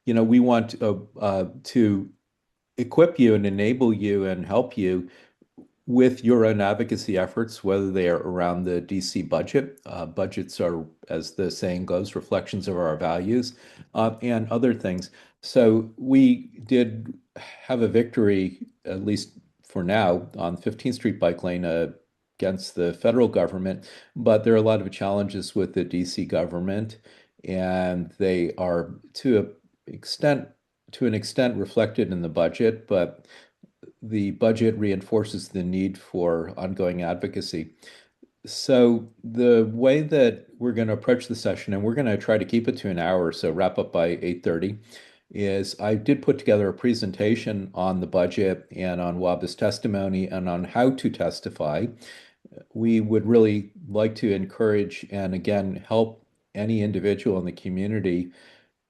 we want to equip you and enable you and help you with your own advocacy efforts, whether they are around the DC budget. Budgets are, as the saying goes, reflections of our values, and other things. So we did have a victory, at least for now, on 15th Street bike lane against the federal government, but there are a lot of challenges with the DC government, and they are extent to an extent reflected in the budget, but the budget reinforces the need for ongoing advocacy. So the way that we're going to approach the session, and we're going to try to keep it to an hour, so wrap up by 8:30, is I did put together a presentation on the budget and on WABA's testimony and on how to testify. We would really like to encourage and again help any individual in the community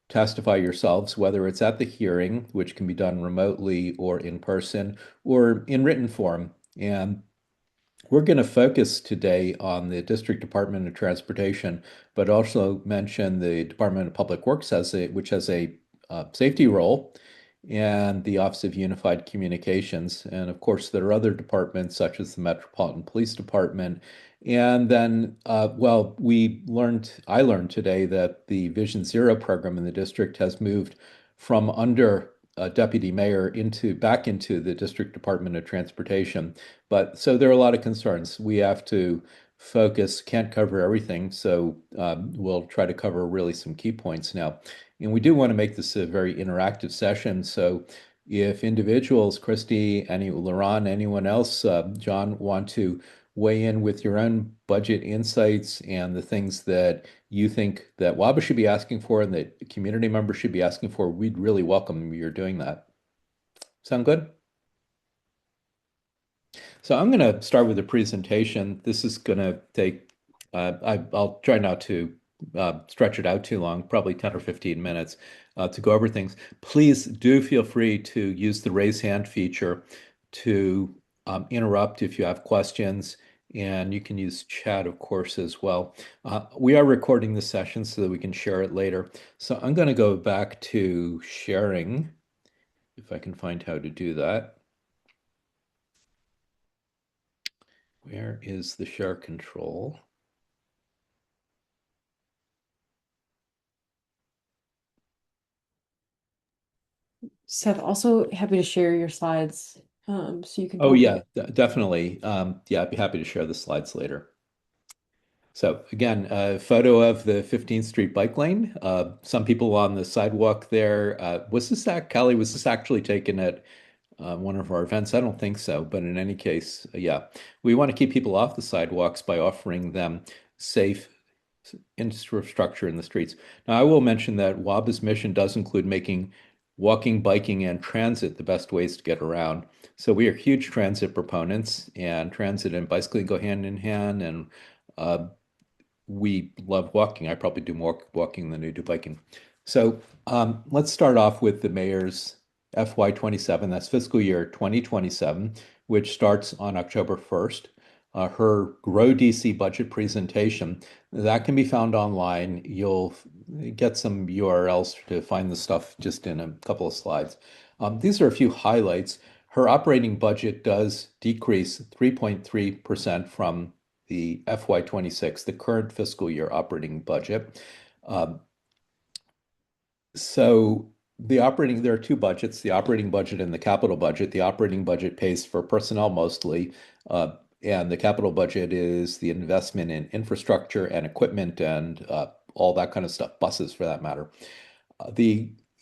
testify yourselves, whether it's at the hearing, which can be done remotely or in person or in written form. And we're going to focus today on the District Department of Transportation, but also mention the Department of Public Works which has a safety role, and the Office of Unified Communications. And of course, there are other departments such as the Metropolitan Police Department. And then, I learned today that the Vision Zero program in the district has moved from under a deputy mayor back into the District Department of Transportation. But so there are a lot of concerns. We have to focus, can't cover everything. So we'll try to cover really some key points now. And we do want to make this a very interactive session. So if individuals, Christy, Laurent, anyone else, John, want to weigh in with your own budget insights and the things that you think that WABA should be asking for and that community members should be asking for, we'd really welcome you're doing that. Sound good? So I'm going to start with a presentation. This is going to take, I'll try not to stretch it out too long, probably 10 or 15 minutes to go over things. Please do feel free to use the raise hand feature to interrupt if you have questions, and you can use chat, of course, as well. We are recording the session so that we can share it later. So I'm going to go back to sharing, if I can find how to do that. Where is the share control? Seth, also happy to share your slides so you can Oh, talk yeah, about. definitely. Yeah, I'd be happy to share the slides later. So again, a photo of the 15th Street bike lane. Some people on the sidewalk there. Kelly, was this actually taken at one of our events? I don't think so, but in any case, yeah, we want to keep people off the sidewalks by offering them safe infrastructure in the streets. Now, I will mention that WABA's mission does include making walking, biking, and transit the best ways to get around. So we are huge transit proponents, and transit and bicycling go hand in hand, and uh, we love walking. I probably do more walking than I do biking. So let's start off with the mayor's FY27, that's fiscal year 2027, which starts on October 1st. Her Grow DC budget presentation, that can be found online. You'll get some URLs to find the stuff just in a couple of slides. These are a few highlights. Her operating budget does decrease 3.3% from the FY26, the current fiscal year operating budget. Um, there are two budgets, the operating budget and the capital budget. The operating budget pays for personnel mostly, and the capital budget is the investment in infrastructure and equipment and all that kind of stuff, buses for that matter.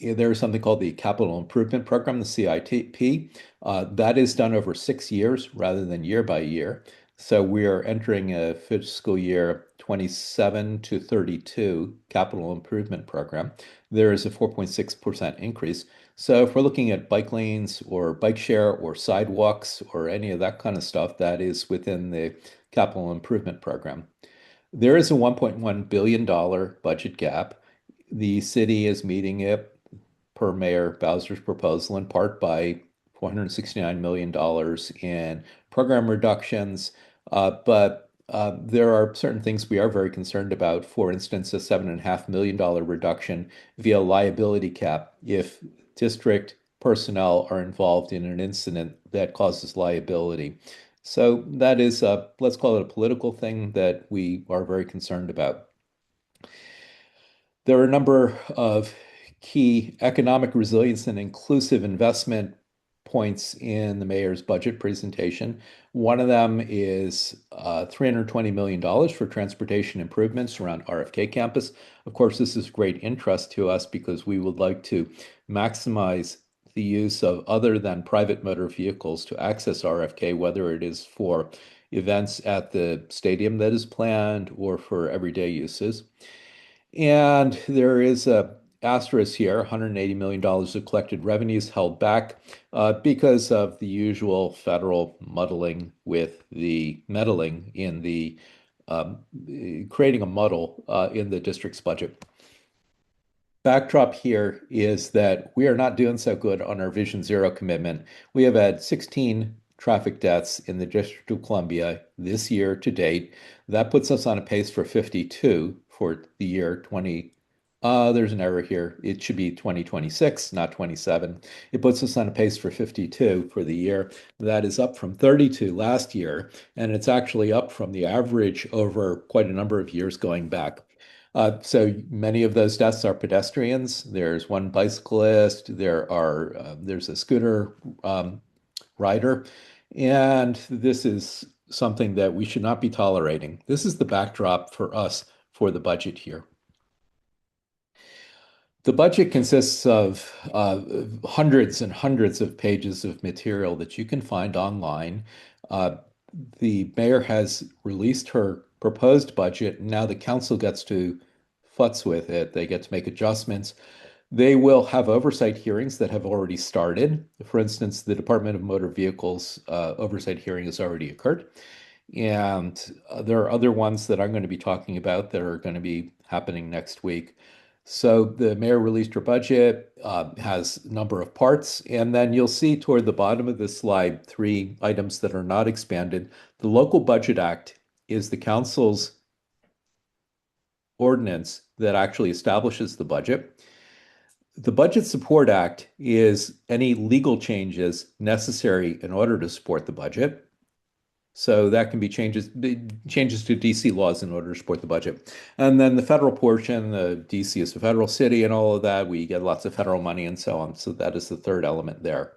There is something called the Capital Improvement Program, the CIP. That is done over 6 years rather than year by year. So we are entering a fiscal year 27 to 32 capital improvement program. There is a 4.6% increase. So if we're looking at bike lanes or bike share or sidewalks or any of that kind of stuff, that is within the capital improvement program. There is a $1.1 billion budget gap. The city is meeting it per Mayor Bowser's proposal in part by $469 million in program reductions. But there are certain things we are very concerned about. For instance, a $7.5 million reduction via liability cap if district personnel are involved in an incident that causes liability. So that is, let's call it a political thing that we are very concerned about. There are a number of key economic resilience and inclusive investment points in the mayor's budget presentation. One of them is $320 million for transportation improvements around RFK campus. Of course, this is great interest to us because we would like to maximize the use of other than private motor vehicles to access RFK, whether it is for events at the stadium that is planned or for everyday uses. And there is a asterisk here, $180 million of collected revenues held back because of the usual federal muddling with the meddling in the creating a muddle in the district's budget. Backdrop here is that we are not doing so good on our Vision Zero commitment. We have had 16 traffic deaths in the District of Columbia this year to date. That puts us on a pace for 52 for the year 20. There's an error here. It should be 2026, not 27. It puts us on a pace for 52 for the year. That is up from 32 last year, and it's actually up from the average over quite a number of years going back. So many of those deaths are pedestrians. There's one bicyclist. There's a scooter rider, and this is something that we should not be tolerating. This is the backdrop for us for the budget here. The budget consists of hundreds and hundreds of pages of material that you can find online. Uh, the mayor has released her proposed budget. And now the council gets to futz with it. They get to make adjustments. They will have oversight hearings that have already started. For instance, the Department of Motor Vehicles oversight hearing has already occurred. And there are other ones that I'm going to be talking about that are going to be happening next week. So the mayor released her budget, has a number of parts, and then you'll see toward the bottom of this slide three items that are not expanded. The Local Budget Act is the council's ordinance that actually establishes the budget. The Budget Support Act is any legal changes necessary in order to support the budget. So that can be changes to DC laws in order to support the budget. And then the federal portion, the DC is a federal city and all of that. We get lots of federal money and so on. So that is the third element there.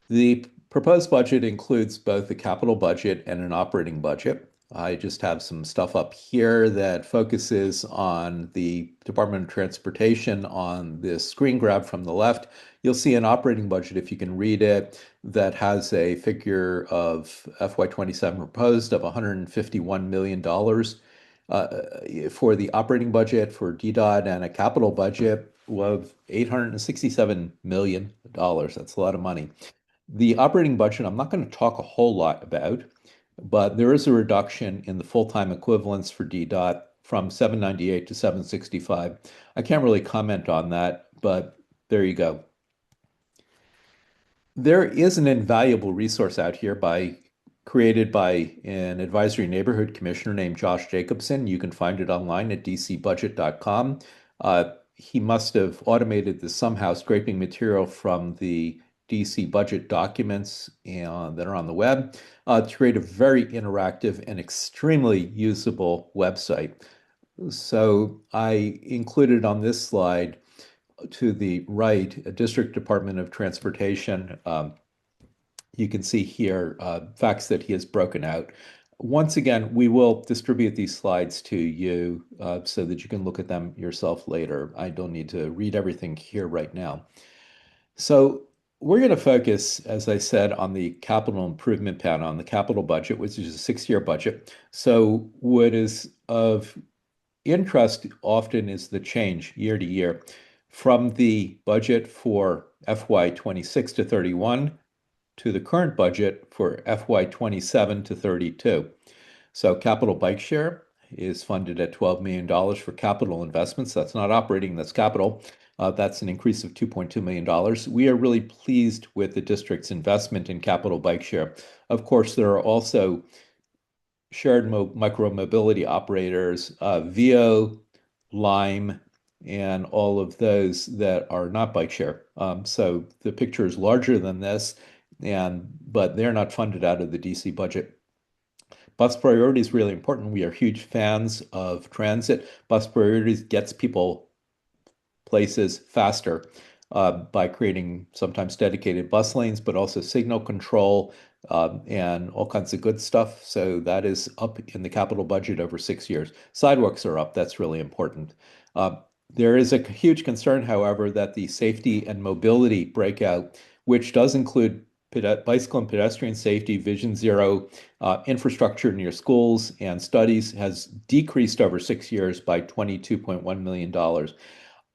The proposed budget includes both a capital budget and an operating budget. I just have some stuff up here that focuses on the Department of Transportation on this screen grab from the left. You'll see an operating budget, if you can read it, that has a figure of FY27 proposed of $151 million for the operating budget for DDOT and a capital budget of $867 million. That's a lot of money. The operating budget, I'm not going to talk a whole lot about, but there is a reduction in the full-time equivalents for DDOT from 798 to 765. I can't really comment on that, but there you go. There is an invaluable resource out here created by an advisory neighborhood commissioner named Josh Jacobson. You can find it online at dcbudget.com. He must have automated this somehow, scraping material from the DC budget documents that are on the web to create a very interactive and extremely usable website. So I included on this slide to the right, a District Department of Transportation. You can see here facts that he has broken out. Once again, we will distribute these slides to you so that you can look at them yourself later. I don't need to read everything here right now. So we're going to focus, as I said, on the capital improvement plan, on the capital budget, which is a 6-year budget. So what is of interest often is the change year to year from the budget for FY26 to 31 to the current budget for FY27 to 32. So capital bike share is funded at $12 million for capital investments. That's not operating, that's capital. That's an increase of $2.2 million. We are really pleased with the district's investment in capital bike share. Of course, there are also shared mo micromobility operators, VO, Lime, and all of those that are not bike share. So the picture is larger than this, and but they're not funded out of the DC budget. Bus priority is really important. We are huge fans of transit. Bus priorities gets people places faster by creating sometimes dedicated bus lanes, but also signal control and all kinds of good stuff. So that is up in the capital budget over 6 years. Sidewalks are up. That's really important. Uh, there is a huge concern, however, that the safety and mobility breakout, which does include bicycle and pedestrian safety, Vision Zero, infrastructure near schools, and studies, has decreased over 6 years by $22.1 million.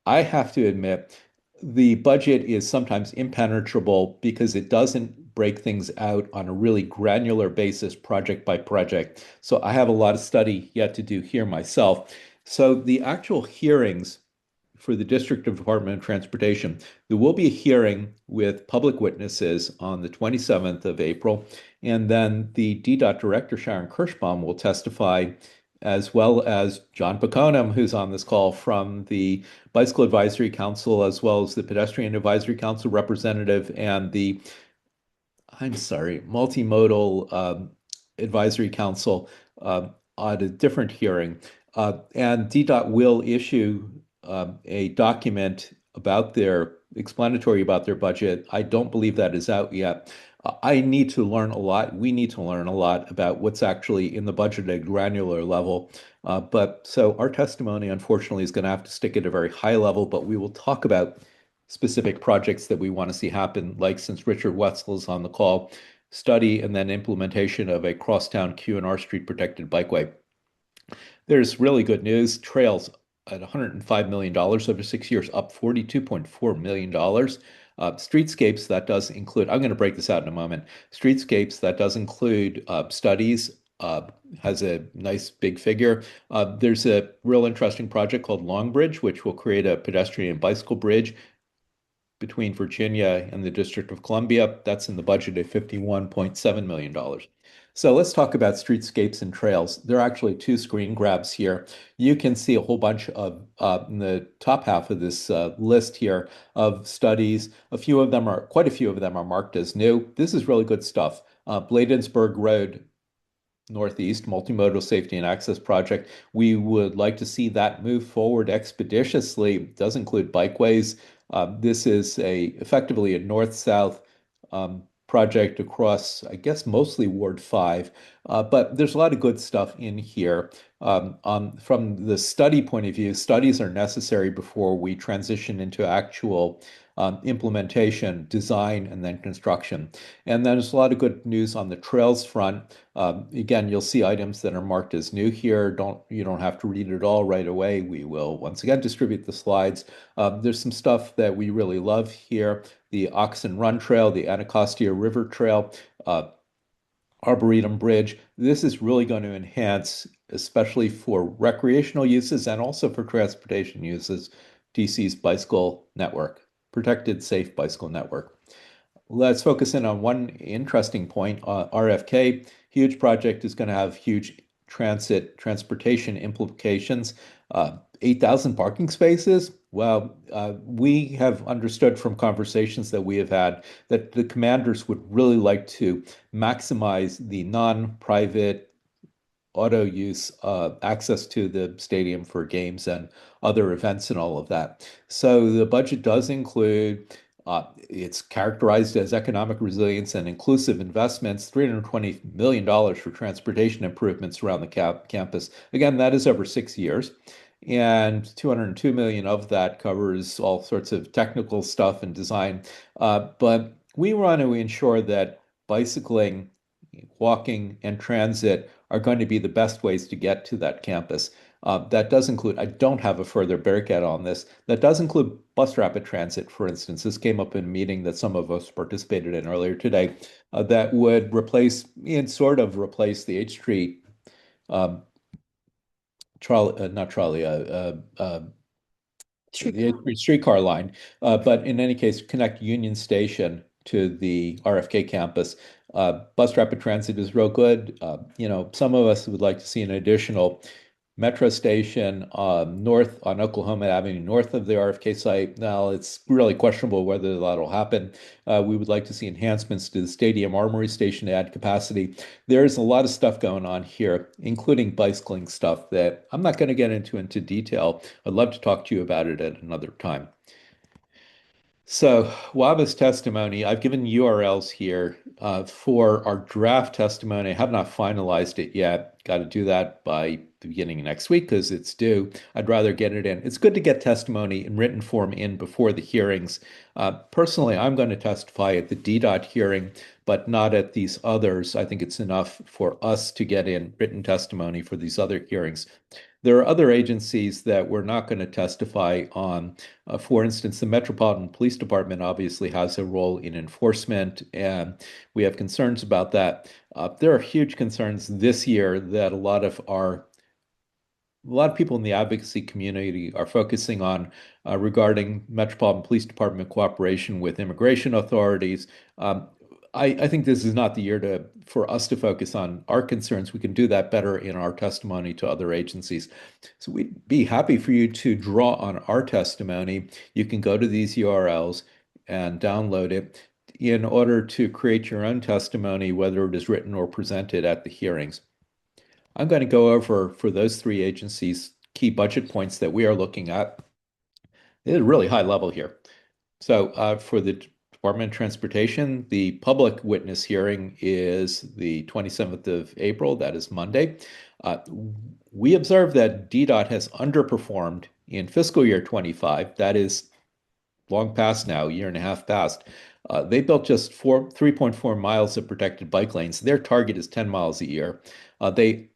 I have to admit, the budget is sometimes impenetrable because it doesn't break things out on a really granular basis, project by project. So I have a lot of study yet to do here myself. So the actual hearings for the District of Department of Transportation, there will be a hearing with public witnesses on the 27th of April, and then the DDOT Director, Sharon Kirschbaum, will testify, as well as John Paconum, who's on this call from the Bicycle Advisory Council, as well as the Pedestrian Advisory Council representative and the, I'm sorry, Multimodal Advisory Council on a different hearing. And DDOT will issue a document about their explanatory about their budget. I don't believe that is out yet. I need to learn a lot. We need to learn a lot about what's actually in the budget at a granular level. But so our testimony, unfortunately, is going to have to stick at a very high level, but we will talk about specific projects that we want to see happen, like since Richard Wetzel is on the call, study and then implementation of a crosstown Q&R street protected bikeway. There's really good news. Trails at $105 million over 6 years, up $42.4 million. Streetscapes, that does include, I'm going to break this out in a moment. Streetscapes, that does include studies, has a nice big figure. There's a real interesting project called Long Bridge, which will create a pedestrian and bicycle bridge between Virginia and the District of Columbia. That's in the budget of $51.7 million. So let's talk about streetscapes and trails. There are actually two screen grabs here. You can see a whole bunch of, in the top half of this list here of studies. Quite a few of them are marked as new. This is really good stuff. Bladensburg Road Northeast Multimodal Safety and Access Project. We would like to see that move forward expeditiously. It does include bikeways. This is effectively a north-south project across, I guess, mostly Ward 5. But there's a lot of good stuff in here. From the study point of view, studies are necessary before we transition into actual implementation, design, and then construction. And then there's a lot of good news on the trails front. Again, you'll see items that are marked as new here. You don't have to read it all right away. We will once again distribute the slides. There's some stuff that we really love here. The Oxen Run Trail, the Anacostia River Trail, Arboretum Bridge. This is really going to enhance, especially for recreational uses and also for transportation uses, DC's bicycle network, protected safe bicycle network. Let's focus in on one interesting point. RFK, huge project, is going to have huge transportation implications. 8,000 parking spaces. Well, we have understood from conversations that we have had that the commanders would really like to maximize the non-private auto use access to the stadium for games and other events and all of that. So the budget does include, it's characterized as economic resilience and inclusive investments, $320 million for transportation improvements around the campus. Again, that is over 6 years. And 202 million of that covers all sorts of technical stuff and design. But we want to ensure that bicycling, walking, and transit are going to be the best ways to get to that campus. That does include, I don't have a further breakout on this, that does include bus rapid transit, for instance. This came up in a meeting that some of us participated in earlier today, that would replace, and sort of replace the H Street um, trolley, not trolley, Street. the H Street streetcar line, but in any case, connect Union Station to the RFK campus. Bus rapid transit is real good. Some of us would like to see an additional metro station north on Oklahoma Avenue, north of the RFK site. Now, it's really questionable whether that'll happen. We would like to see enhancements to the Stadium Armory Station to add capacity. There's a lot of stuff going on here, including bicycling stuff that I'm not going to get into detail. I'd love to talk to you about it at another time. So, WABA's testimony, I've given URLs here for our draft testimony. I have not finalized it yet. Got to do that by the beginning of next week because it's due. I'd rather get it in. It's good to get testimony in written form in before the hearings. Personally, I'm going to testify at the DDOT hearing, but not at these others. I think it's enough for us to get in written testimony for these other hearings. There are other agencies that we're not going to testify on. For instance, the Metropolitan Police Department obviously has a role in enforcement, and we have concerns about that. There are huge concerns this year that a lot of people in the advocacy community are focusing on regarding Metropolitan Police Department cooperation with immigration authorities. I think this is not the year for us to focus on our concerns. We can do that better in our testimony to other agencies. So we'd be happy for you to draw on our testimony. You can go to these URLs and download it in order to create your own testimony, whether it is written or presented at the hearings. I'm going to go over for those three agencies key budget points that we are looking at. It is a really high level here. So for the Department of Transportation, the public witness hearing is the 27th of April. That is Monday. We observe that DDOT has underperformed in fiscal year 25. That is long past now, a year and a half past. They built just 3.4 miles of protected bike lanes. Their target is 10 miles a year. They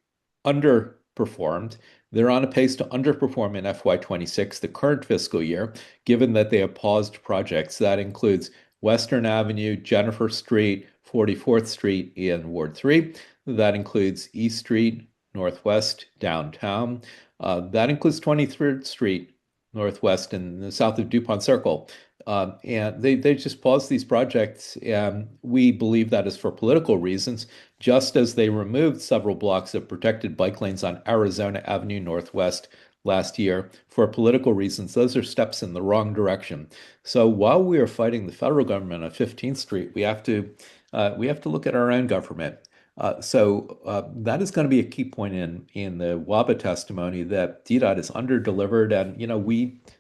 underperformed. They're on a pace to underperform in FY26, the current fiscal year, given that they have paused projects. That includes Western Avenue, Jennifer Street, 44th Street in Ward 3. That includes East Street, Northwest, downtown. That includes 23rd Street, Northwest, and the south of DuPont Circle. And they just paused these projects, and we believe that is for political reasons, just as they removed several blocks of protected bike lanes on Arizona Avenue Northwest last year for political reasons. Those are steps in the wrong direction. So while we are fighting the federal government on 15th Street, we have to look at our own government. That is going to be a key point in the WABA testimony that DDOT is under-delivered, and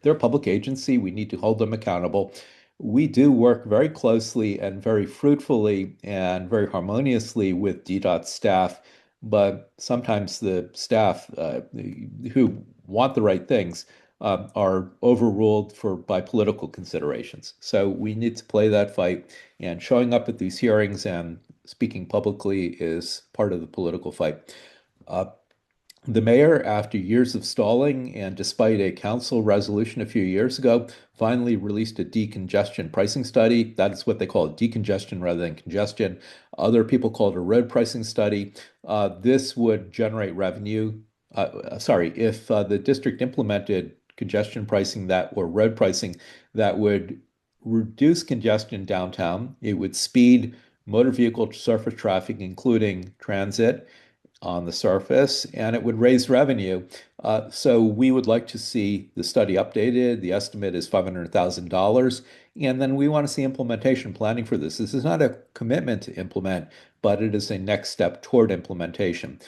they're a public agency. We need to hold them accountable. We do work very closely and very fruitfully and very harmoniously with DDOT staff, but sometimes the staff who want the right things are overruled by political considerations. So we need to play that fight, and showing up at these hearings and speaking publicly is part of the political fight. Uh, the mayor, after years of stalling and despite a council resolution a few years ago, finally released a decongestion pricing study. That is what they call it, decongestion rather than congestion. Other people call it a road pricing study. This would generate revenue. If the district implemented congestion pricing or road pricing, that would reduce congestion downtown. It would speed motor vehicle surface traffic, including transit on the surface, and it would raise revenue. So we would like to see the study updated. The estimate is $500,000. And then we want to see implementation planning for this. This is not a commitment to implement, but it is a next step toward implementation.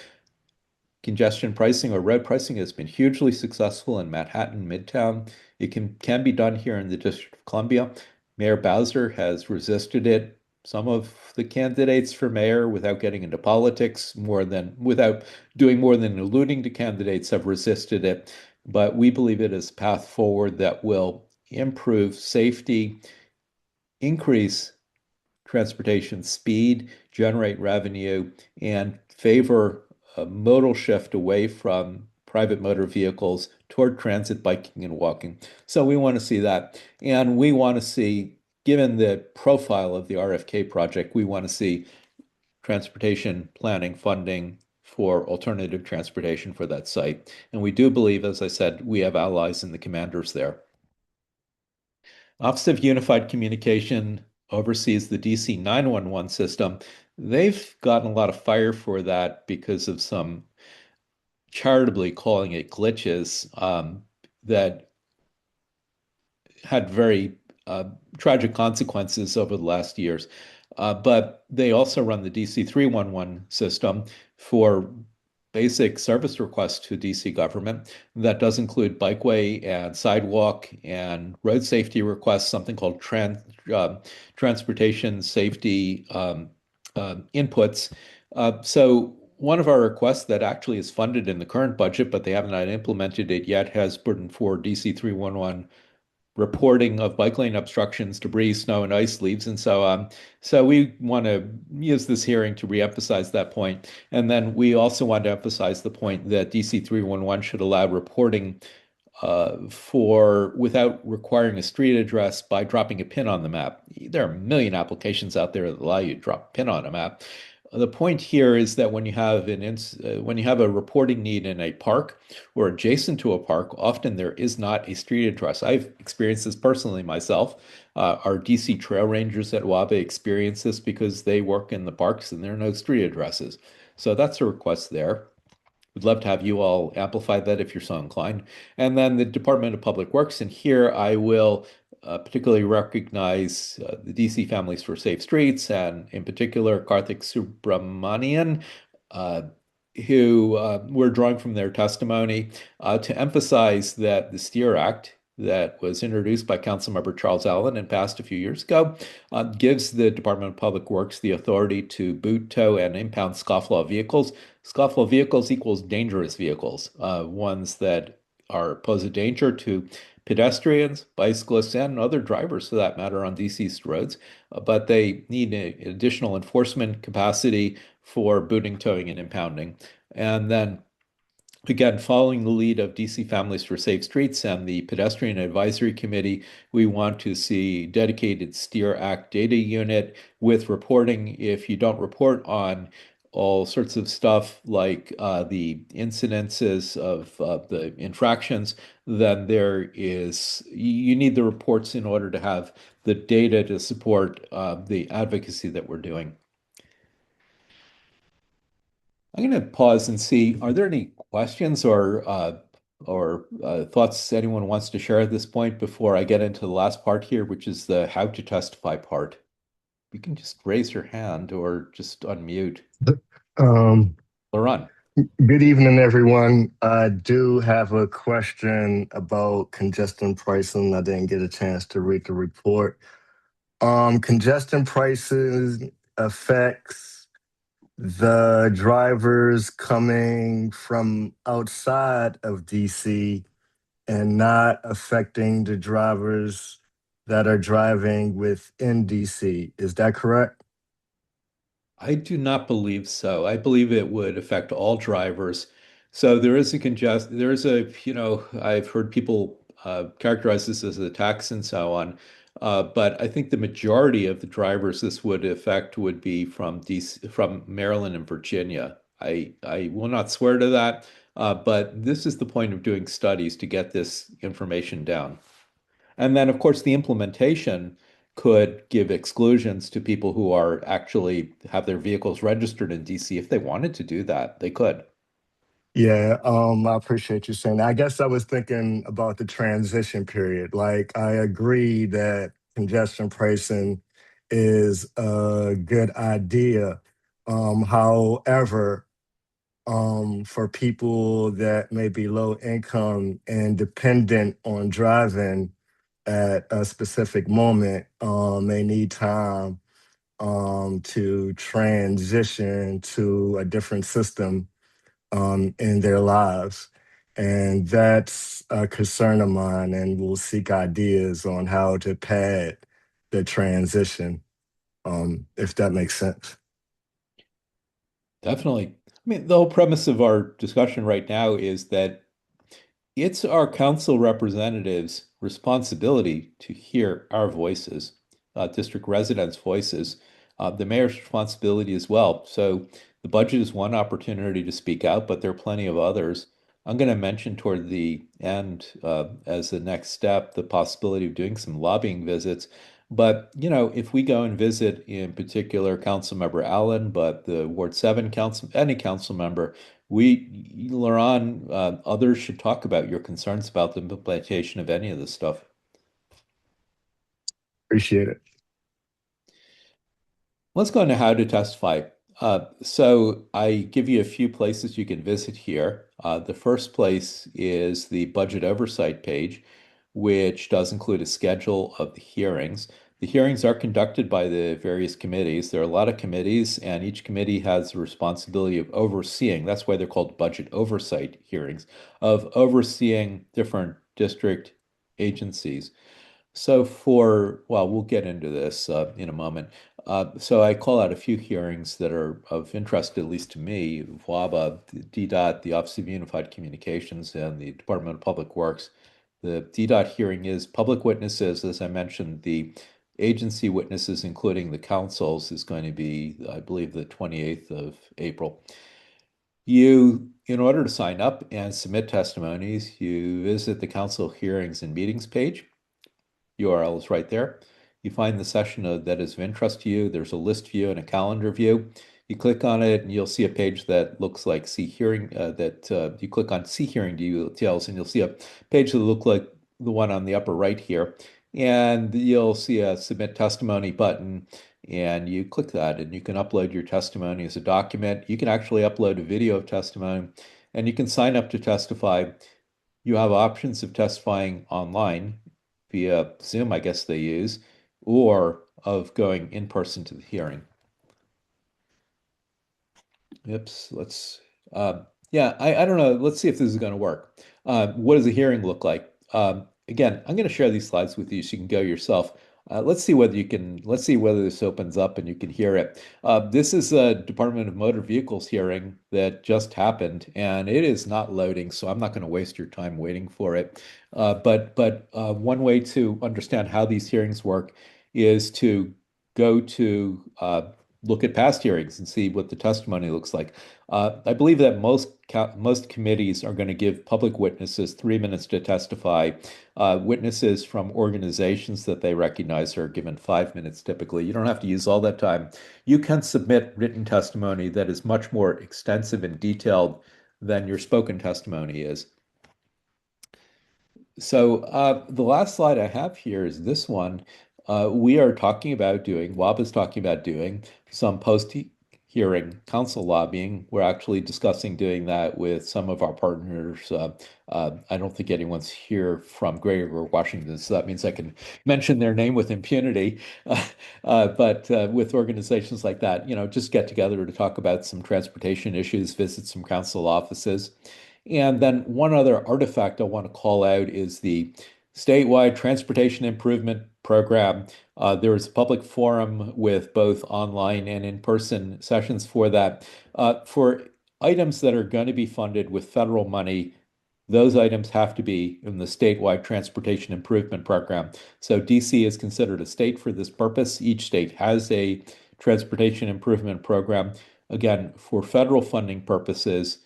Congestion pricing or road pricing has been hugely successful in Manhattan, Midtown. It can be done here in the District of Columbia. Mayor Bowser has resisted it. Some of the candidates for mayor, without getting into politics, without doing more than alluding to candidates, have resisted it. But we believe it is a path forward that will improve safety, increase transportation speed, generate revenue, and favor a modal shift away from private motor vehicles toward transit, biking, and walking. So we want to see that. And we want to see, given the profile of the RFK project, we want to see transportation planning funding for alternative transportation for that site. And we do believe, as I said, we have allies in the commanders there. Office of Unified Communication oversees the DC 911 system. They've gotten a lot of fire for that because of some charitably calling it glitches that had very tragic consequences over the last years. But they also run the DC 311 system for basic service requests to DC government. That does include bikeway and sidewalk and road safety requests, something called transportation safety inputs. So one of our requests that actually is funded in the current budget, but they haven't implemented it yet, has burden for DC 311 reporting of bike lane obstructions, debris, snow, and ice leaves, and so on. So we want to use this hearing to reemphasize that point. And then we also want to emphasize the point that DC 311 should allow reporting for without requiring a street address by dropping a pin on the map. There are a million applications out there that allow you to drop a pin on a map. The point here is that when you have a reporting need in a park or adjacent to a park, often there is not a street address. I've experienced this personally myself. Our DC trail rangers at WABA experience this because they work in the parks and there are no street addresses. So that's a request there. Would love to have you all amplify that if you're so inclined. And then the Department of Public Works, and here I will particularly recognize the DC Families for Safe Streets, and in particular Karthik Subramanian, uh, who we're drawing from their testimony to emphasize that the STEER Act that was introduced by Councilmember Charles Allen and passed a few years ago gives the Department of Public Works the authority to boot, tow, and impound scofflaw vehicles. Scofflaw vehicles equals dangerous vehicles, ones that are pose a danger to pedestrians, bicyclists, and other drivers for that matter on DC's roads, but they need additional enforcement capacity for booting, towing, and impounding. And then again, following the lead of DC Families for Safe Streets and the Pedestrian Advisory Committee, we want to see dedicated STEER Act data unit with reporting. If you don't report on all sorts of stuff like the incidences of the infractions, then you need the reports in order to have the data to support the advocacy that we're doing. I'm going to pause and see, are there any questions or thoughts anyone wants to share at this point before I get into the last part here, which is the how to testify part? You can just raise your hand or just unmute Um, or run. Good evening, everyone. I do have a question about congestion pricing. I didn't get a chance to read the report. Congestion prices affects the drivers coming from outside of DC and not affecting the drivers that are driving within DC. Is that correct? I do not believe so. I believe it would affect all drivers. So there is a, I've heard people characterize this as a tax and so on. But I think the majority of the drivers this would affect would be from DC, from Maryland and Virginia. I will not swear to that, but this is the point of doing studies to get this information down. And then, of course, the implementation could give exclusions to people who are actually have their vehicles registered in DC. If they wanted to do that, they could. Yeah, I appreciate you saying that. I guess I was thinking about the transition period. Like, I agree that congestion pricing is a good idea. However, for people that may be low income and dependent on driving at a specific moment, may need time to transition to a different system in their lives. And that's a concern of mine, and we'll seek ideas on how to pad the transition, if that makes sense. Definitely. I mean, the whole premise of our discussion right now is that it's our council representatives' responsibility to hear our voices, district residents' voices, the mayor's responsibility as well. So the budget is one opportunity to speak out, but there are plenty of others. I'm going to mention toward the end, as the next step, the possibility of doing some lobbying visits. But, if we go and visit in particular Councilmember Allen, but the Ward 7 council, any council member, Laurent, others should talk about your concerns about the implementation of any of this stuff. Appreciate it. Let's go into how to testify. So I give you a few places you can visit here. The first place is the budget oversight page, which does include a schedule of the hearings. The hearings are conducted by the various committees. There are a lot of committees, and each committee has the responsibility of overseeing. That's why they're called budget oversight hearings, of overseeing different district agencies. So well, we'll get into this in a moment. So I call out a few hearings that are of interest, at least to me: WABA, DDOT, the Office of Unified Communications, and the Department of Public Works. The DDOT hearing is public witnesses. As I mentioned, the agency witnesses, including the councils, is going to be, I believe, the 28th of April. In order to sign up and submit testimonies, you visit the council hearings and meetings page. URL is right there. You find the session that is of interest to you. There's a list view and a calendar view. You click on it, and you'll see a page that looks like See Hearing. You click on See Hearing details, and you'll see a page that looks like the one on the upper right here. And you'll see a Submit Testimony button, and you click that, and you can upload your testimony as a document. You can actually upload a video of testimony, and you can sign up to testify. You have options of testifying online via Zoom, I guess they use, or of going in person to the hearing. Oops, yeah, I don't know. Let's see if this is going to work. What does a hearing look like? Again, I'm going to share these slides with you so you can go yourself. Let's see whether this opens up and you can hear it. This is a Department of Motor Vehicles hearing that just happened, and it is not loading, so I'm not going to waste your time waiting for it. But one way to understand how these hearings work is to go to look at past hearings and see what the testimony looks like. I believe that most committees are going to give public witnesses 3 minutes to testify. Witnesses from organizations that they recognize are given 5 minutes typically. You don't have to use all that time. You can submit written testimony that is much more extensive and detailed than your spoken testimony is. So the last slide I have here is this one. We are talking about doing, WABA is talking about doing some post-hearing council lobbying. We're actually discussing doing that with some of our partners. I don't think anyone's here from Greater or Washington, so that means I can mention their name with impunity. But with organizations like that, just get together to talk about some transportation issues, visit some council offices. And then one other artifact I want to call out is the statewide transportation improvement program. There is a public forum with both online and in-person sessions for that. For items that are going to be funded with federal money, those items have to be in the statewide transportation improvement program. So DC is considered a state for this purpose. Each state has a transportation improvement program. Again, for federal funding purposes,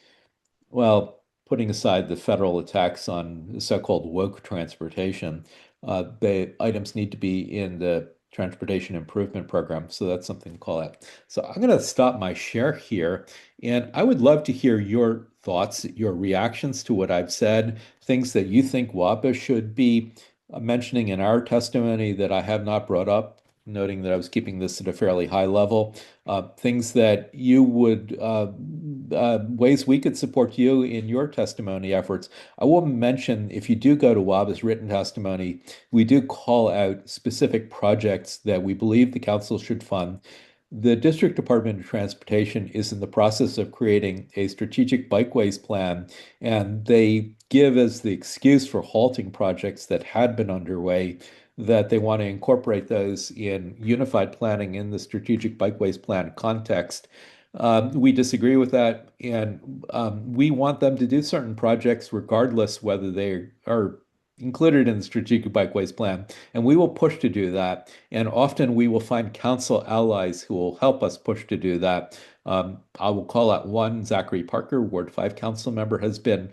well, putting aside the federal attacks on so-called woke transportation, the items need to be in the transportation improvement program. So that's something to call out. So I'm going to stop my share here, and I would love to hear your thoughts, your reactions to what I've said, things that you think WAPA should be mentioning in our testimony that I have not brought up, noting that I was keeping this at a fairly high level, things that you would, ways we could support you in your testimony efforts. I will mention, if you do go to WABA's written testimony, we do call out specific projects that we believe the council should fund. The District Department of Transportation is in the process of creating a strategic bikeways plan, and they give as the excuse for halting projects that had been underway that they want to incorporate those in unified planning in the strategic bikeways plan context. We disagree with that, and we want them to do certain projects regardless whether they are included in the strategic bikeways plan, and we will push to do that. And often we will find council allies who will help us push to do that. I will call out one: Zachary Parker, Ward 5 council member, has been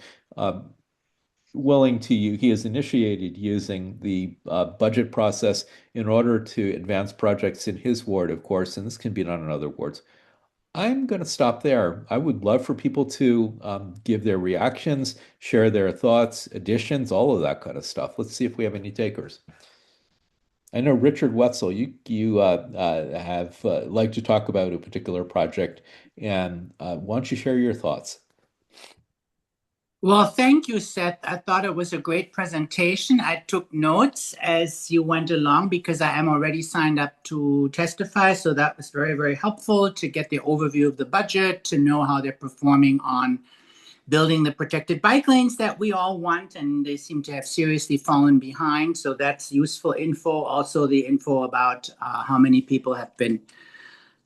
he has initiated using the budget process in order to advance projects in his ward, of course, and this can be done in other wards. I'm going to stop there. I would love for people to give their reactions, share their thoughts, additions, all of that kind of stuff. Let's see if we have any takers. I know Richard Wetzel, you have like to talk about a particular project, and why don't you share your thoughts? Well, thank you, Seth. I thought it was a great presentation. I took notes as you went along because I am already signed up to testify. So that was very, very helpful to get the overview of the budget, to know how they're performing on building the protected bike lanes that we all want. And they seem to have seriously fallen behind. So that's useful info. Also, the info about how many people have been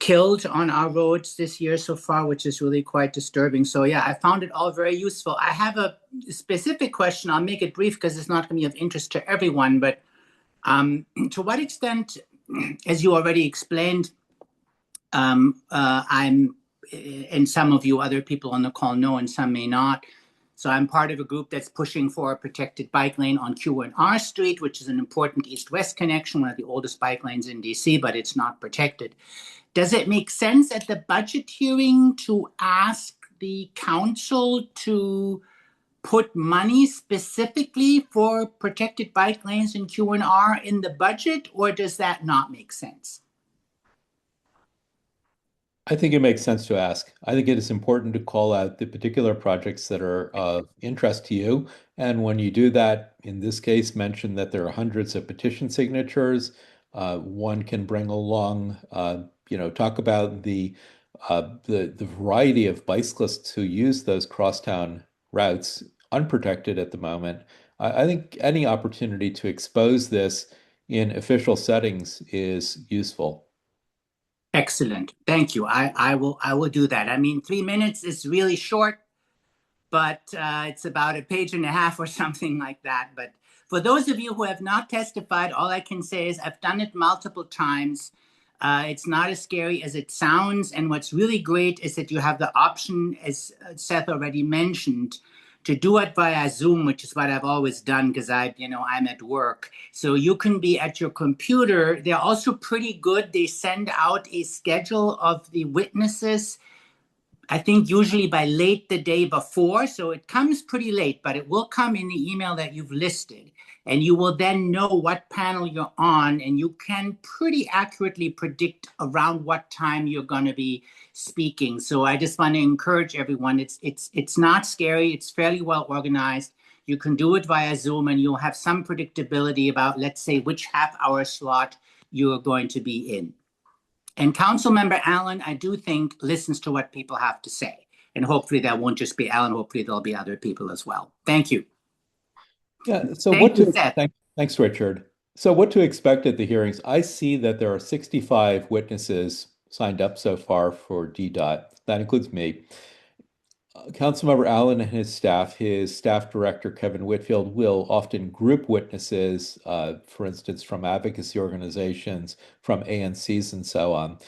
killed on our roads this year so far, which is really quite disturbing. So yeah, I found it all very useful. I have a specific question. I'll make it brief because it's not going to be of interest to everyone, but to what extent, as you already explained, I'm, and some of you other people on the call know and some may not. So I'm part of a group that's pushing for a protected bike lane on Q and R Street, which is an important east-west connection, one of the oldest bike lanes in DC, but it's not protected. Does it make sense at the budget hearing to ask the council to put money specifically for protected bike lanes in Q and R in the budget, or does that not make sense? I think it makes sense to ask. I think it is important to call out the particular projects that are of interest to you. And when you do that, in this case, mention that there are hundreds of petition signatures. One can bring along, talk about the variety of bicyclists who use those crosstown routes unprotected at the moment. I think any opportunity to expose this in official settings is useful. Excellent. Thank you. I will do that. I mean, 3 minutes is really short, but it's about a page and a half or something like that. But for those of you who have not testified, all I can say is I've done it multiple times. It's not as scary as it sounds. And what's really great is that you have the option, as Seth already mentioned, to do it via Zoom, which is what I've always done because I'm at work. So you can be at your computer. They're also pretty good. They send out a schedule of the witnesses, I think usually by late the day before. So it comes pretty late, but it will come in the email that you've listed. And you will then know what panel you're on, and you can pretty accurately predict around what time you're going to be speaking. So I just want to encourage everyone. It's not scary. It's fairly well organized. You can do it via Zoom, and you'll have some predictability about, let's say, which half-hour slot you're going to be in. And Councilmember Allen, I do think, listens to what people have to say. And hopefully that won't just be Allen. Hopefully there'll be other people as well. Thank you. Yeah, so Thank you, Seth. thanks, Richard. So what to expect at the hearings? I see that there are 65 witnesses signed up so far for DDOT. That includes me. Councilmember Allen and his staff director, Kevin Whitfield, will often group witnesses, for instance, from advocacy organizations, from ANCs, and so on.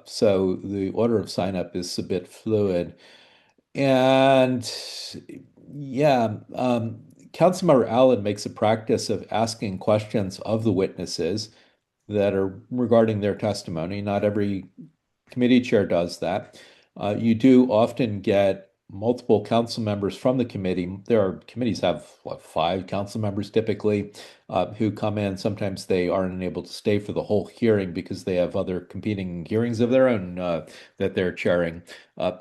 So the order of sign up is a bit fluid. And yeah, Councilmember Allen makes a practice of asking questions of the witnesses that are regarding their testimony. Not every committee chair does that. You do often get multiple council members from the committee. Committees have what, 5 council members typically who come in. Sometimes they aren't able to stay for the whole hearing because they have other competing hearings of their own that they're chairing.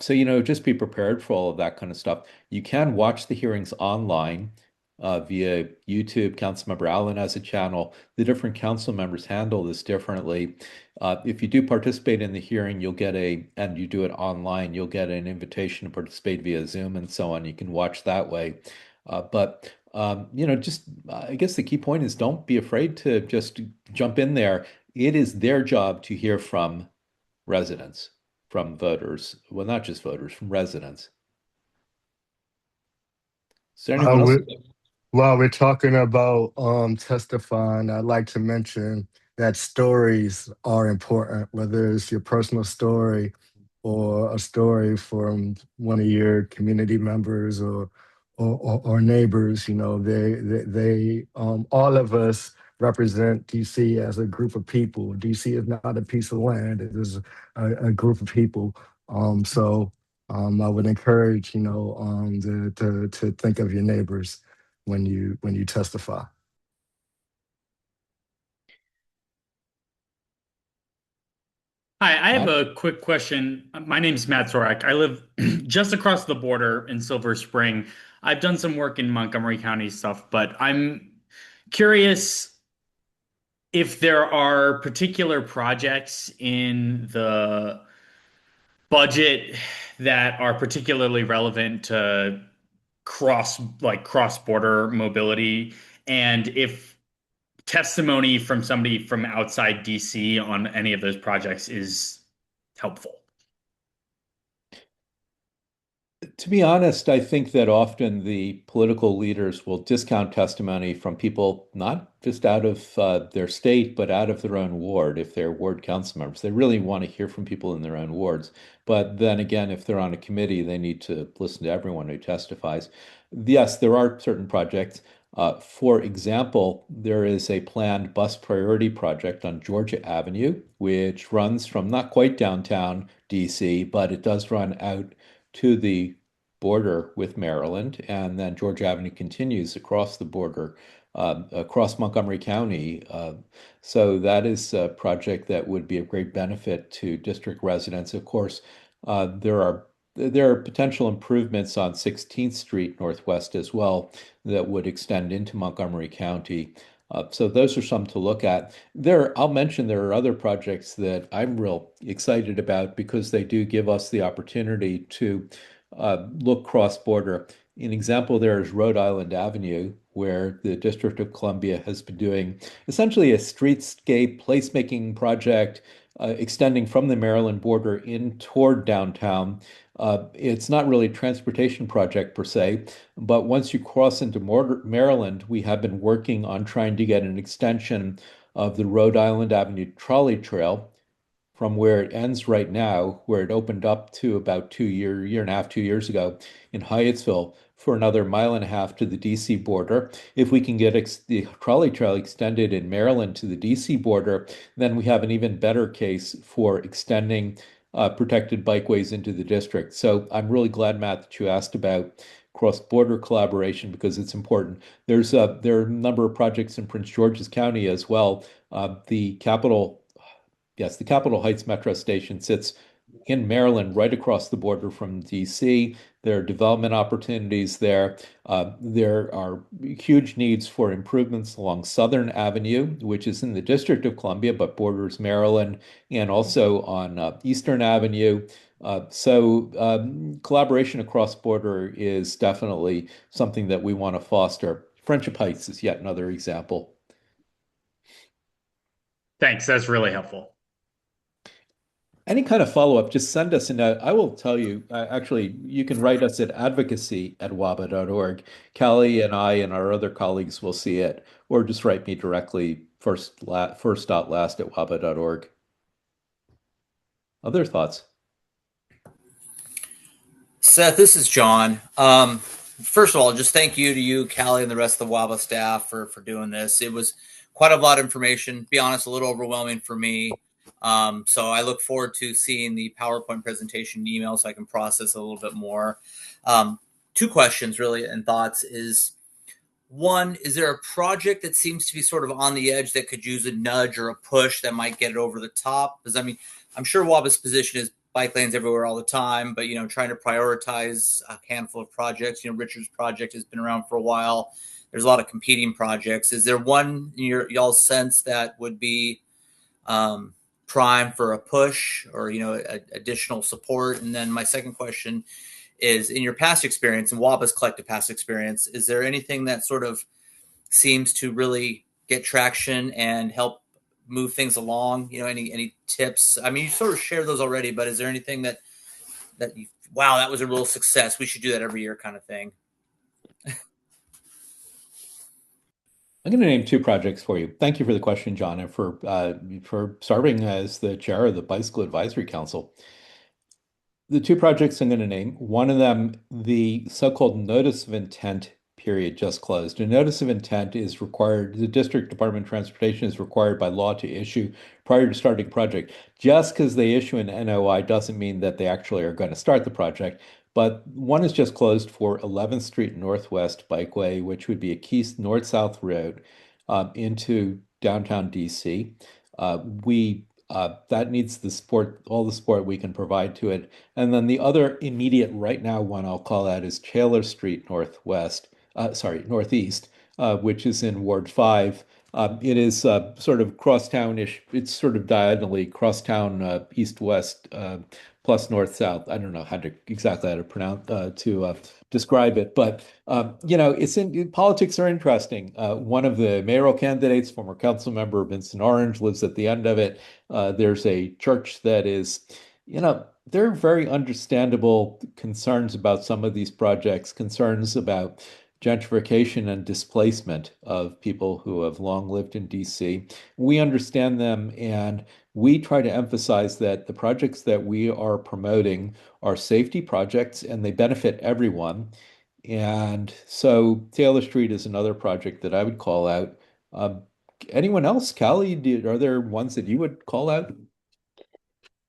So just be prepared for all of that kind of stuff. You can watch the hearings online via YouTube. Councilmember Allen has a channel. The different council members handle this differently. If you do participate in the hearing, and you do it online, you'll get an invitation to participate via Zoom and so on. You can watch that way. I guess the key point is don't be afraid to just jump in there. It is their job to hear from residents, from voters. Well, not just voters, from residents. Is there anyone else? While we're talking about testifying, I'd like to mention that stories are important, whether it's your personal story or a story from one of your community members or or neighbors. You know, they all of us represent DC as a group of people. DC is not a piece of land; it is a group of people. So I would encourage, you know, to think of your neighbors when you testify. Hi, I have Matt? a quick question. My name's Matt Zorak. I live just across the border in Silver Spring. I've done some work in Montgomery County stuff, but I'm curious if there are particular projects in the budget that are particularly relevant to cross-border mobility, and if testimony from somebody from outside DC on any of those projects is helpful. To be honest, I think that often the political leaders will discount testimony from people not just out of their state, but out of their own ward, if they're ward council members. They really want to hear from people in their own wards. But then again, if they're on a committee, they need to listen to everyone who testifies. Yes, there are certain projects. For example, there is a planned bus priority project on Georgia Avenue, which runs from not quite downtown DC, but it does run out to the border with Maryland, and then Georgia Avenue continues across the border, across Montgomery County. So that is a project that would be of great benefit to district residents. Of course, there are potential improvements on 16th Street Northwest as well that would extend into Montgomery County. So those are some to look at. I'll mention there are other projects that I'm real excited about because they do give us the opportunity to look cross-border. An example there is Rhode Island Avenue, where the District of Columbia has been doing essentially a streetscape placemaking project extending from the Maryland border in toward downtown. It's not really a transportation project per se, but once you cross into Maryland, we have been working on trying to get an extension of the Rhode Island Avenue trolley trail from where it ends right now, where it opened up to about year and a half, 2 years ago in Hyattsville for another mile and a half to the DC border. If we can get the trolley trail extended in Maryland to the DC border, then we have an even better case for extending protected bikeways into the district. So I'm really glad, Matt, that you asked about cross-border collaboration because it's important. There are a number of projects in Prince George's County as well. The capital Yes, the Capitol Heights Metro Station sits in Maryland, right across the border from DC. There are development opportunities there. There are huge needs for improvements along Southern Avenue, which is in the District of Columbia, but borders Maryland, and also on Eastern Avenue. Collaboration across border is definitely something that we want to foster. Friendship Heights is yet another example. Thanks, that's really helpful. Any kind of follow-up, just send us a note. I will tell you, actually, you can write us at advocacy@waba.org. Callie and I and our other colleagues will see it, or just write me directly first.last@waba.org. Other thoughts? Seth, this is John. First of all, just thank you to you, Callie, and the rest of the WABA staff for doing this. It was quite a lot of information. To be honest, a little overwhelming for me. So I look forward to seeing the PowerPoint presentation email so I can process a little bit more. Two questions really and thoughts is, one, is there a project that seems to be sort of on the edge that could use a nudge or a push that might get it over the top? Because I mean, I'm sure WABA's position is bike lanes everywhere all the time, but trying to prioritize a handful of projects. Richard's project has been around for a while. There's a lot of competing projects. Is there one in y'all's sense that would be prime for a push or additional support? And then my second question is, in your past experience and WABA's collective past experience, is there anything that sort of seems to really get traction and help move things along? Any tips? I mean, you sort of shared those already, but is there anything that wow, that was a real success, we should do that every year kind of thing? I'm going to name two projects for you. Thank you for the question, John, and for serving as the chair of the Bicycle Advisory Council. the two projects I'm going to name, one of them, the so-called notice of intent period just closed. A notice of intent is required, the District Department of Transportation is required by law to issue prior to starting a project. Just because they issue an NOI doesn't mean that they actually are going to start the project. But one is just closed for 11th Street Northwest Bikeway, which would be a key north-south road into downtown DC. We that needs the support, all the support we can provide to it. And then the other immediate right now one I'll call out is Taylor Street Northwest, Northeast, which is in Ward 5. It is sort of crosstown-ish. It's sort of diagonally crosstown, east-west, plus north-south. I don't know exactly how to pronounce to describe it, but it's politics are interesting. One of the mayoral candidates, former council member Vincent Orange, lives at the end of it. There's a church that is, there are very understandable concerns about some of these projects, concerns about gentrification and displacement of people who have long lived in DC. We understand them, and we try to emphasize that the projects that we are promoting are safety projects and they benefit everyone. And so Taylor Street is another project that I would call out. Um, Anyone else? Callie, are there ones that you would call out?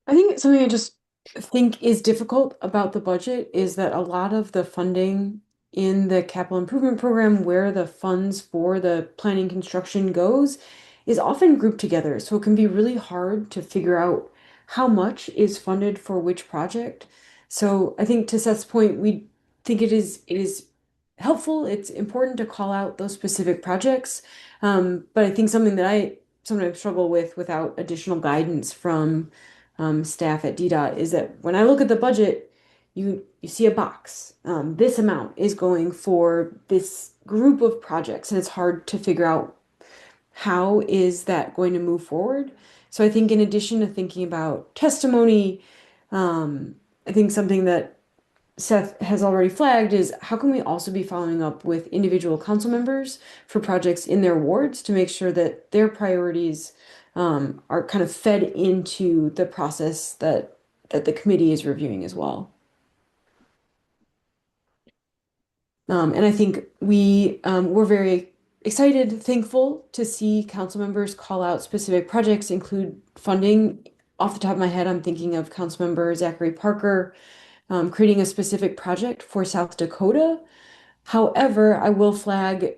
I think something I just think is difficult about the budget is that a lot of the funding in the capital improvement program, where the funds for the planning construction goes, is often grouped together. So it can be really hard to figure out how much is funded for which project. So I think to Seth's point, we think it is helpful. It's important to call out those specific projects. But I think something that I sometimes struggle with without additional guidance from staff at DDOT is that when I look at the budget, you see a box. This amount is going for this group of projects, and it's hard to figure out how is that going to move forward. So I think in addition to thinking about testimony, I think something that Seth has already flagged is how can we also be following up with individual council members for projects in their wards to make sure that their priorities are kind of fed into the process that the committee is reviewing as well. And I think we're very excited, thankful to see council members call out specific projects, include funding. Off the top of my head, I'm thinking of Councilmember Zachary Parker creating a specific project for South Dakota. However, I will flag,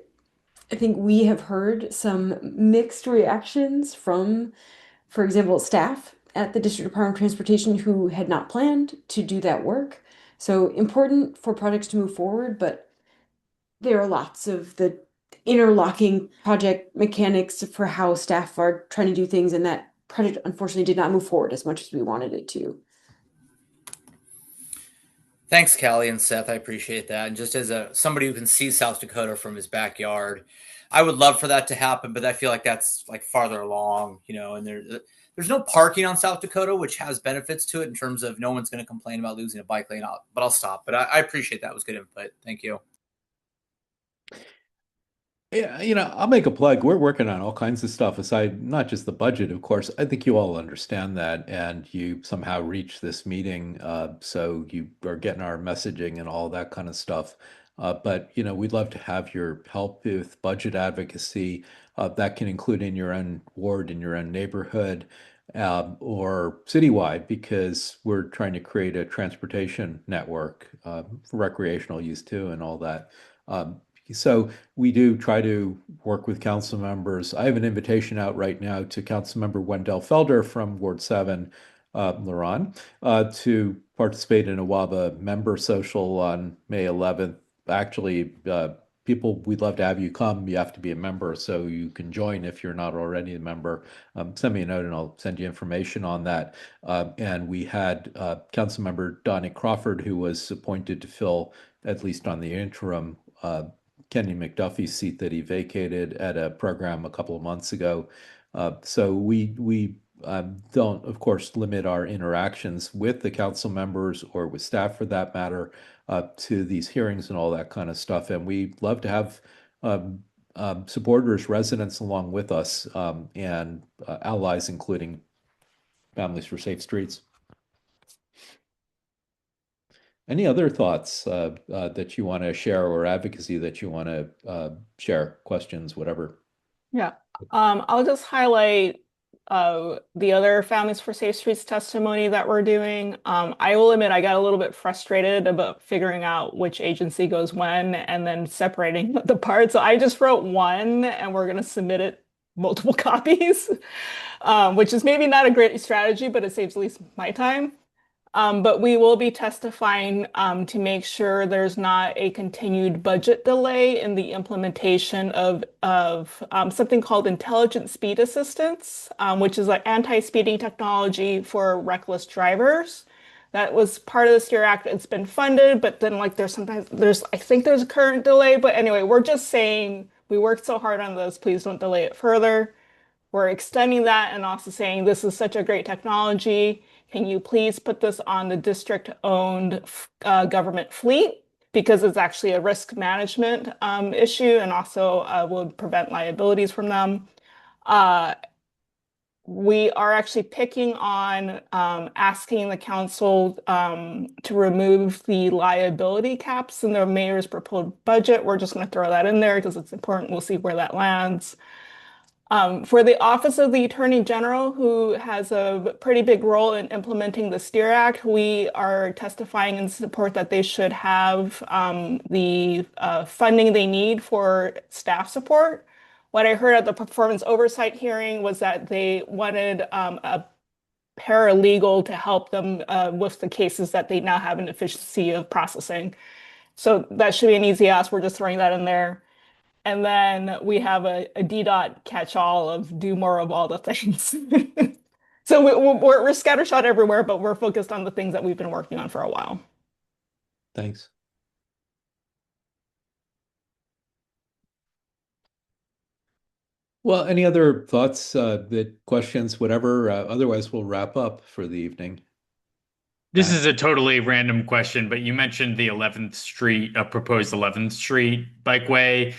I think we have heard some mixed reactions from, for example, staff at the District Department of Transportation who had not planned to do that work. So important for projects to move forward, but there are lots of the interlocking project mechanics for how staff are trying to do things, and that project unfortunately did not move forward as much as we wanted it to. Thanks, Callie and Seth. I appreciate that. And just as somebody who can see South Dakota from his backyard, I would love for that to happen, but I feel like that's like farther along, and there's no parking on South Dakota, which has benefits to it in terms of no one's going to complain about losing a bike lane. But I'll stop. But I appreciate that. It was good input. Thank you. Yeah, I'll make a plug. We're working on all kinds of stuff aside, not just the budget, of course. I think you all understand that, and you somehow reach this meeting, so you are getting our messaging and all that kind of stuff. But we'd love to have your help with budget advocacy. That can include in your own ward, in your own neighborhood, or citywide, because we're trying to create a transportation network for recreational use too, and all that. Um, so we do try to work with council members. I have an invitation out right now to Councilmember Wendell Felder from Ward 7, Luron, to participate in a WABA member social on May 11th. Actually, people, we'd love to have you come. You have to be a member, so you can join if you're not already a member. Send me a note and I'll send you information on that. And we had Councilmember Donnie Crawford, who was appointed to fill, at least on the interim, Kenny McDuffie's seat that he vacated at a program a couple of months ago. So we don't, of course, limit our interactions with the council members or with staff for that matter to these hearings and all that kind of stuff. And we love to have supporters, residents along with us, and allies, including Families for Safe Streets. Any other thoughts that you want to share or advocacy that you want to share, questions, whatever? Yeah. I'll just highlight the other Families for Safe Streets testimony that we're doing. I will admit I got a little bit frustrated about figuring out which agency goes when and then separating the parts. So I just wrote one and we're going to submit it multiple copies, which is maybe not a great strategy, but it saves at least my time. But we will be testifying to make sure there's not a continued budget delay in the implementation of something called intelligent speed assistance, which is like anti-speeding technology for reckless drivers. That was part of the STEER Act. It's been funded, but then like I think there's a current delay. But anyway, we're just saying we worked so hard on this. Please don't delay it further. We're extending that and also saying this is such a great technology. Can you please put this on the district-owned government fleet? Because it's actually a risk management issue and also will prevent liabilities from them. We are actually picking on asking the council to remove the liability caps in the mayor's proposed budget. We're just going to throw that in there because it's important. We'll see where that lands. For the Office of the Attorney General, who has a pretty big role in implementing the STEER Act, we are testifying in support that they should have the funding they need for staff support. What I heard at the performance oversight hearing was that they wanted a paralegal to help them with the cases that they now have an efficiency of processing. So that should be an easy ask. We're just throwing that in there. And then we have a DDOT catch-all of do more of all the things. So we're scattershot everywhere, but we're focused on the things that we've been working on for a while. Thanks. Well, any other thoughts, questions, whatever? Otherwise, we'll wrap up for the evening. This is a totally random question, but you mentioned the 11th Street, proposed 11th Street bikeway.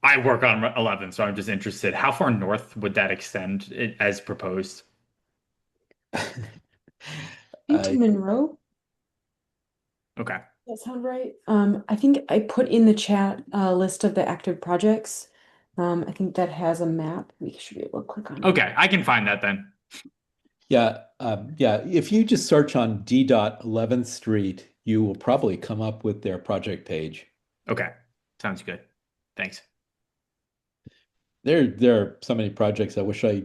I work on 11th, so I'm just interested. How far north would that extend as proposed? Into Monroe. Okay. That sound right? I think I put in the chat a list of the active projects. I think that has a map. We should be able to click on it. Okay, I can find that then. Yeah, yeah. If you just search on DDOT 11th Street, you will probably come up with their project page. Okay, sounds good. Thanks. There are so many projects. I wish I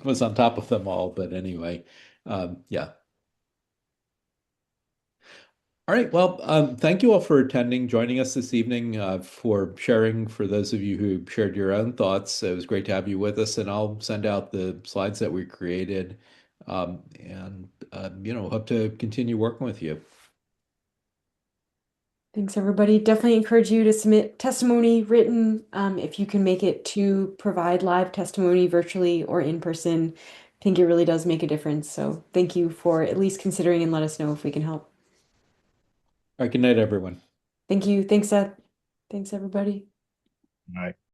was on top of them all, but anyway, yeah. All right. Well, thank you all for attending, joining us this evening, for sharing. For those of you who shared your own thoughts, it was great to have you with us. And I'll send out the slides that we created, and hope to continue working with you. Thanks, everybody. Definitely encourage you to submit testimony written, if you can make it to provide live testimony virtually or in person. I think it really does make a difference. So thank you for at least considering and let us know if we can help. All right. Good night, everyone. Thank you. Thanks, Seth. Thanks, everybody. All right.